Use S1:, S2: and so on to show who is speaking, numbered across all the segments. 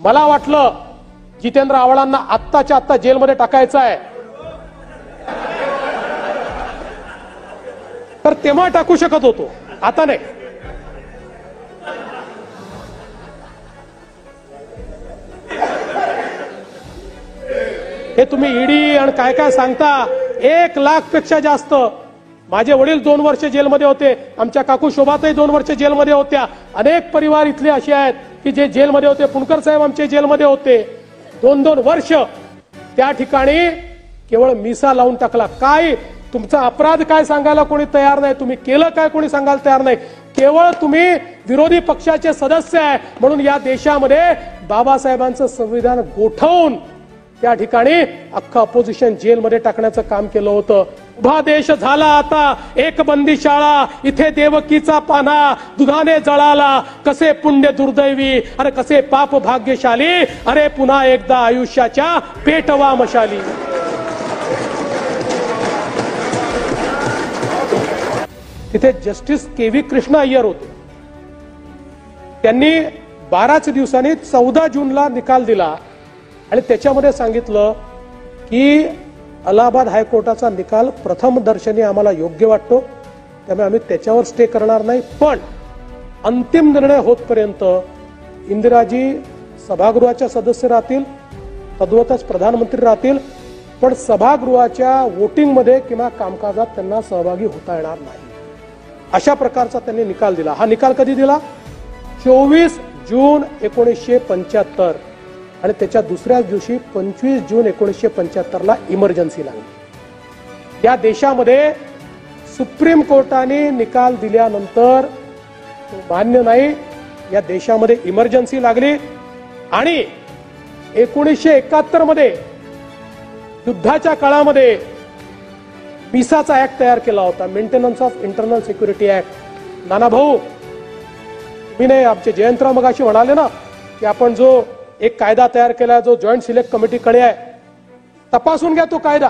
S1: मला वाटलं जितेंद्र आव्हाडांना आत्ताच्या आत्ता जेलमध्ये टाकायचं आहे, तर तेव्हा टाकू शकत होतो, आता नाही. हे तुम्ही ईडी आणि काय काय सांगता. 1 लाख पेक्षा जास्त. माझे वडील 2 वर्ष जेलमध्ये होते, आमच्या काकू शोभाताई 2 वर्ष जेलमध्ये होत्या. अनेक परिवार इथले असे आहेत की जे जेलमध्ये होते. पुणकर साहेब आमचे जेलमध्ये होते 2-2 वर्ष. त्या ठिकाणी केवळ मिसा लावून टाकला. काय तुमचा अपराध काय सांगायला कोणी तयार नाही, तुम्ही केलं काय कोणी सांगायला तयार नाही. केवळ तुम्ही विरोधी पक्षाचे सदस्य आहे म्हणून या देशामध्ये बाबासाहेबांचं संविधान गोठवून त्या ठिकाणी अख्खा अपोजिशन जेलमध्ये टाकण्याचं काम केलं होतं. उभा देश झाला आता एक बंदी शाळा, इथे देवकीचा पाना दुधाने जळाला. कसे पुण्य दुर्दैवी, अरे कसे पाप भाग्यशाली, अरे पुन्हा एकदा आयुष्याच्या पेटवा मशाली. तिथे जस्टिस के.व्ही. कृष्णा अय्यर होते. त्यांनी 12च दिवसांनी 14 जूनला निकाल दिला आणि त्याच्यामध्ये सांगितलं की अलाहाबाद हायकोर्टाचा निकाल प्रथम दर्शनी आम्हाला योग्य वाटतो, त्यामुळे आम्ही त्याच्यावर स्टे करणार नाही, पण अंतिम निर्णय होतपर्यंत इंदिराजी सभागृहाच्या सदस्य राहतील, तद्वतच प्रधानमंत्री राहतील, पण सभागृहाच्या वोटिंगमध्ये किंवा कामकाजात त्यांना सहभागी होता येणार नाही. अशा प्रकारचा त्यांनी निकाल दिला. हा निकाल कधी दिला? 24 जून 1975 आणि त्याच्या दुसऱ्याच दिवशी 25 जून 1975 ला इमर्जन्सी लागली. या देशामध्ये सुप्रीम कोर्टाने निकाल दिल्यानंतर मान्य नाही, या देशामध्ये इमर्जन्सी लागली आणि 1971 मध्ये युद्धाच्या काळामध्ये मिसाचा ऍक्ट तयार केला होता, maintenance of internal security act. Nana Bhau, मी नाही, आमचे जयंतराव मगाशी म्हणाले ना की आपण जो एक कायदा तयार केला जो जॉईंट सिलेक्ट कमिटीकडे आहे, तपासून घ्या तो कायदा.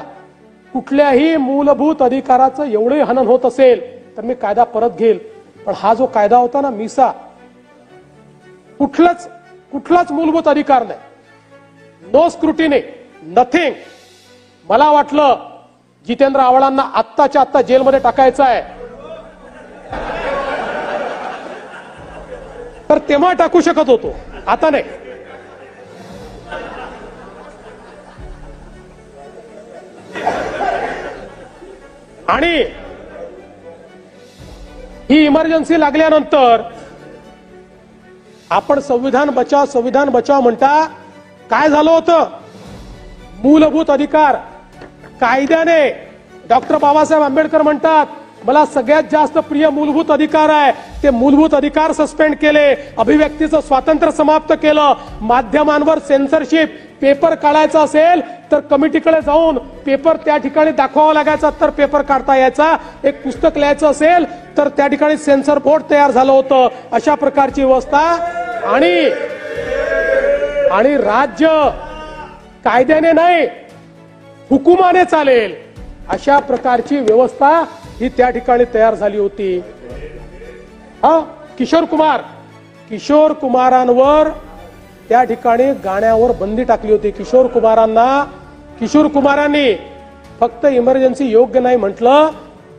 S1: कुठल्याही मूलभूत अधिकाराचं एवढे हनन होत असेल तर मी कायदा परत घेईल, पण हा जो कायदा होता ना मिसा, कुठलाच मूलभूत अधिकार नाही, नो स्क्रुटिनी, नथिंग. मला वाटलं जितेंद्र आव्हाडांना आत्ताच्या आत्ता जेलमध्ये टाकायचं आहे, तर तेव्हा टाकू शकत होतो, आता नाही. आणि ही इमर्जन्सी लागल्यानंतर आपण संविधान बचाव म्हणता. काय झालं होतं? मूलभूत अधिकार कायद्याने डॉक्टर बाबासाहेब आंबेडकर म्हणतात मला सगळ्यात जास्त प्रिय मूलभूत अधिकार आहे, ते मूलभूत अधिकार सस्पेंड केले, अभिव्यक्तीचं स्वातंत्र्य समाप्त केलं, माध्यमांवर सेन्सरशिप, पेपर काढायचा असेल तर कमिटीकडे जाऊन पेपर त्या ठिकाणी दाखवावा लागायचा तर पेपर काढता यायचा, एक पुस्तक लिहायचं असेल तर त्या ठिकाणी सेन्सर बोर्ड तयार झालं होतं. अशा प्रकारची व्यवस्था आणि राज्य कायद्याने नाही हुकुमाने चालेल अशा प्रकारची व्यवस्था ही त्या ठिकाणी तयार झाली होती. किशोर कुमारांवर त्या ठिकाणी गाण्यावर बंदी टाकली होती. किशोर कुमारांनी फक्त इमर्जन्सी योग्य नाही म्हटलं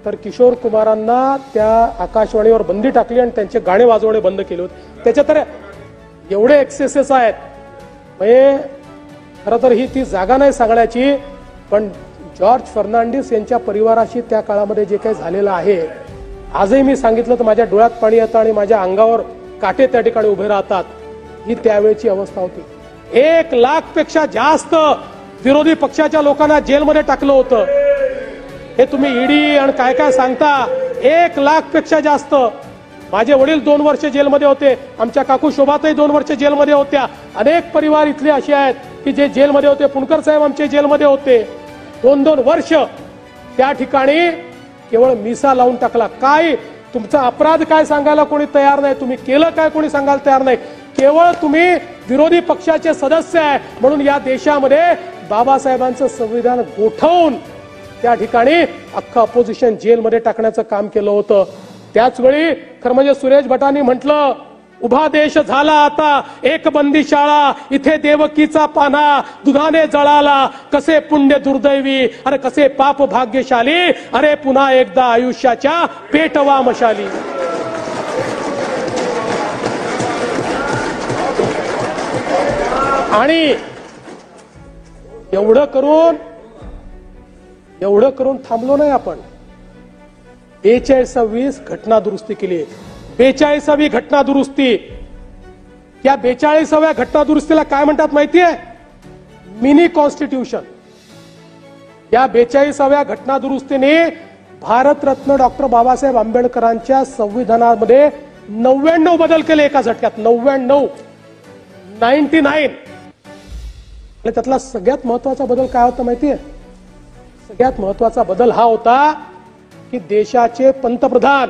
S1: तर किशोर कुमारांना त्या आकाशवाणीवर बंदी टाकली आणि त्यांचे गाणे वाजवणे बंद केले होते. त्याच्या तर एवढे एक्सेसेस आहेत, म्हणजे खरं तर ही ती जागा नाही सांगण्याची, पण जॉर्ज फर्नांडिस यांच्या परिवाराशी त्या काळामध्ये जे काही झालेलं आहे, आजही मी सांगितलं तर माझ्या डोळ्यात पाणी येतं आणि माझ्या अंगावर काटे त्या ठिकाणी उभे राहतात. ही त्यावेळची अवस्था होती. 1 लाख पेक्षा जास्त विरोधी पक्षाच्या लोकांना जेलमध्ये टाकलं होतं. हे तुम्ही ईडी आणि काय काय सांगता. 1 लाख पेक्षा जास्त. माझे वडील 2 वर्ष जेलमध्ये होते, आमच्या काकू शोभाताई 2 वर्ष जेलमध्ये होत्या. अनेक परिवार इथले असे आहेत की जे जेलमध्ये होते. पुणकर साहेब आमचे जेलमध्ये होते 2-2 वर्ष. त्या ठिकाणी केवळ मिसा लावून टाकला. काय तुमचा अपराध काय सांगायला कोणी तयार नाही, तुम्ही केलं काय कोणी सांगायला तयार नाही. केवळ तुम्ही विरोधी पक्षाचे सदस्य आहे म्हणून या देशामध्ये बाबासाहेबांचं संविधान गोठवून त्या ठिकाणी अख्खं अपोजिशन जेलमध्ये टाकण्याचं काम केलं होतं. त्याच वेळी खरं म्हणजे सुरेश भटांनी म्हटलं उभा देश झाला आता एक बंदी शाळा, इथे देवकीचा पाना दुधाने जळाला, कसे पुण्य दुर्दैवी अरे कसे पाप भाग्यशाली, अरे पुन्हा एकदा आयुष्याच्या पेटवा मशाली. आणि एवढं करून थांबलो नाही आपण. 42वी घटना दुरुस्ती केली. 42वी घटना दुरुस्ती. या 42व्या घटना दुरुस्तीला काय म्हणतात माहितीये? Mini constitution. या 42व्या घटना दुरुस्तीने भारतरत्न डॉक्टर बाबासाहेब आंबेडकरांच्या संविधानामध्ये 99 बदल केले एका झटक्यात. 99. त्यातला सगळ्यात महत्वाचा बदल काय होता माहितीये? सगळ्यात महत्वाचा बदल हा होता की देशाचे पंतप्रधान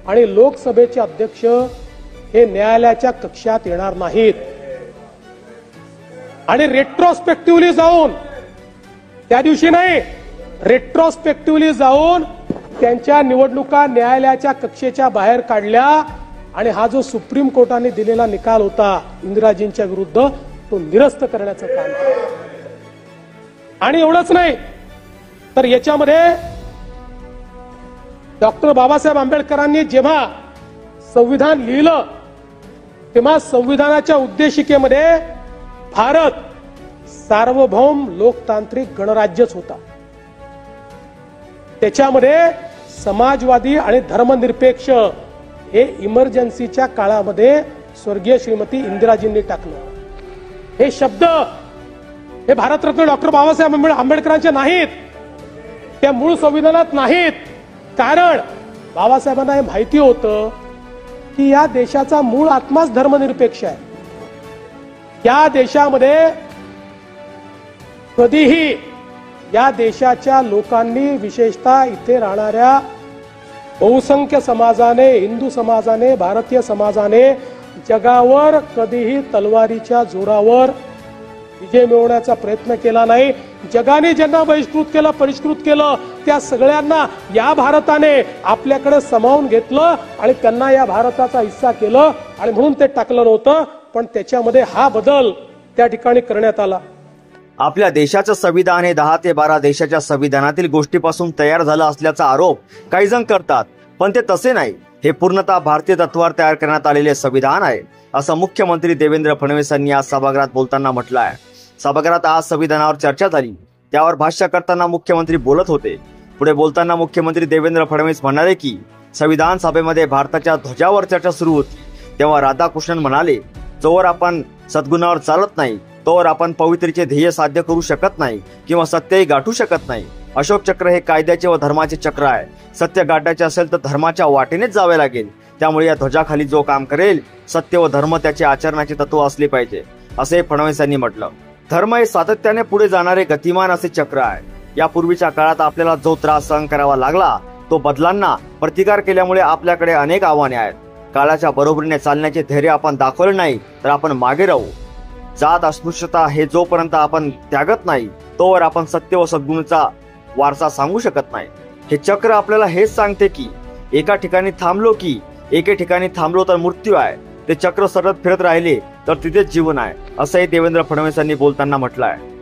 S1: आणि लोकसभेचे अध्यक्ष हे न्यायालयाच्या कक्षात येणार नाहीत. आणि रेट्रोस्पेक्टिव्हली जाऊन, त्या दिवशी नाही, रेट्रोस्पेक्टिव्हली जाऊन त्यांच्या निवडणुका न्यायालयाच्या कक्षेच्या बाहेर काढल्या. आणि हा जो सुप्रीम कोर्टाने दिलेला निकाल होता इंदिराजींच्या विरुद्ध, तो निरस्त करण्याचं काम केलं. आणि एवढंच नाही तर याच्यामध्ये डॉक्टर बाबासाहेब आंबेडकरांनी जेव्हा संविधान लिहिलं तेव्हा संविधानाच्या उद्देशिकेमध्ये भारत सार्वभौम लोकतांत्रिक गणराज्यच होता. त्याच्यामध्ये समाजवादी आणि धर्मनिरपेक्ष हे इमर्जन्सीच्या काळामध्ये स्वर्गीय श्रीमती इंदिराजींनी टाकलं. हे शब्द हे भारतरत्न डॉक्टर बाबासाहेब आंबेडकरांचे नाहीत, त्या मूळ संविधानात नाहीत. कारण बाबासाहेबांना हे माहिती होतं की या देशाचा मूळ आत्माच धर्मनिरपेक्ष आहे. या देशामध्ये कधीही या देशाच्या लोकांनी, विशेषतः इथे राहणाऱ्या बहुसंख्य समाजाने, हिंदू समाजाने, भारतीय समाजाने जगावर कधीही तलवारीच्या जोरावर विजय मिळवण्याचा प्रयत्न केला नाही. जगाने ज्यांना बहिष्कृत केलं, परिष्कृत केलं, त्या सगळ्यांना या भारताने आपल्याकडे सामावून घेतलं आणि त्यांना या भारताचा हिस्सा केलं. आणि म्हणून ते टाकलं नव्हतं, पण त्याच्यामध्ये हा बदल त्या ठिकाणी करण्यात आला.
S2: आपल्या देशाचं संविधान हे 10 ते 12 देशाच्या संविधानातील गोष्टीपासून तयार झालं असल्याचा आरोप काही जण करतात, पण ते तसे नाही. हे पूर्णतः भारतीय तत्वावर तयार करण्यात आलेले संविधान आहे, असं मुख्यमंत्री देवेंद्र फडणवीस यांनी आज सभागृहात बोलताना म्हटलं आहे. सभागृहात आज संविधानावर चर्चा झाली, त्यावर भाष्य करताना मुख्यमंत्री बोलत होते. पुढे बोलताना मुख्यमंत्री देवेंद्र फडणवीस म्हणाले की संविधान सभेमध्ये भारताच्या ध्वजावर चर्चा सुरू होती तेव्हा राधाकृष्णन म्हणाले, जोवर आपण सद्गुणावर चालत नाही तोवर आपण पवित्रीचे ध्येय साध्य करू शकत नाही किंवा सत्यही गाठू शकत नाही. अशोक चक्र हे कायद्याचे व धर्माचे चक्र आहे. सत्य गाठायचे असेल तर धर्माच्या वाटेनेच जावे लागेल. त्यामुळे या ध्वजाखाली जो काम करेल, सत्य व धर्म त्याचे आचरणाचे तत्व असले पाहिजे, असे फडणवीस यांनी म्हटलं. धर्म हे सातत्याने पुढे जाणारे गतिमान असे चक्र आहे. यापूर्वीच्या काळात आपल्याला जो त्रास सहन करावा लागला तो बदलांना प्रतिकार केल्यामुळे आपल्याकडे अनेक आव्हाने आहेत. काळाच्या बरोबरीने चालण्याचे धैर्य आपण दाखवले नाही तर आपण मागे राहू. जात अस्पृश्यता हे जोपर्यंत आपण त्यागत नाही तोवर आपण सत्य व सद्गुणाचा वारसा सांगू शकत नाही. हे चक्र आपल्याला हेच सांगते की एका ठिकाणी थांबलो तर मृत्यू आहे. ते चक्र सतत फिरत राहिले तर तिथेच जीवन आहे, असंही देवेंद्र फडणवीस यांनी बोलताना म्हटलं आहे.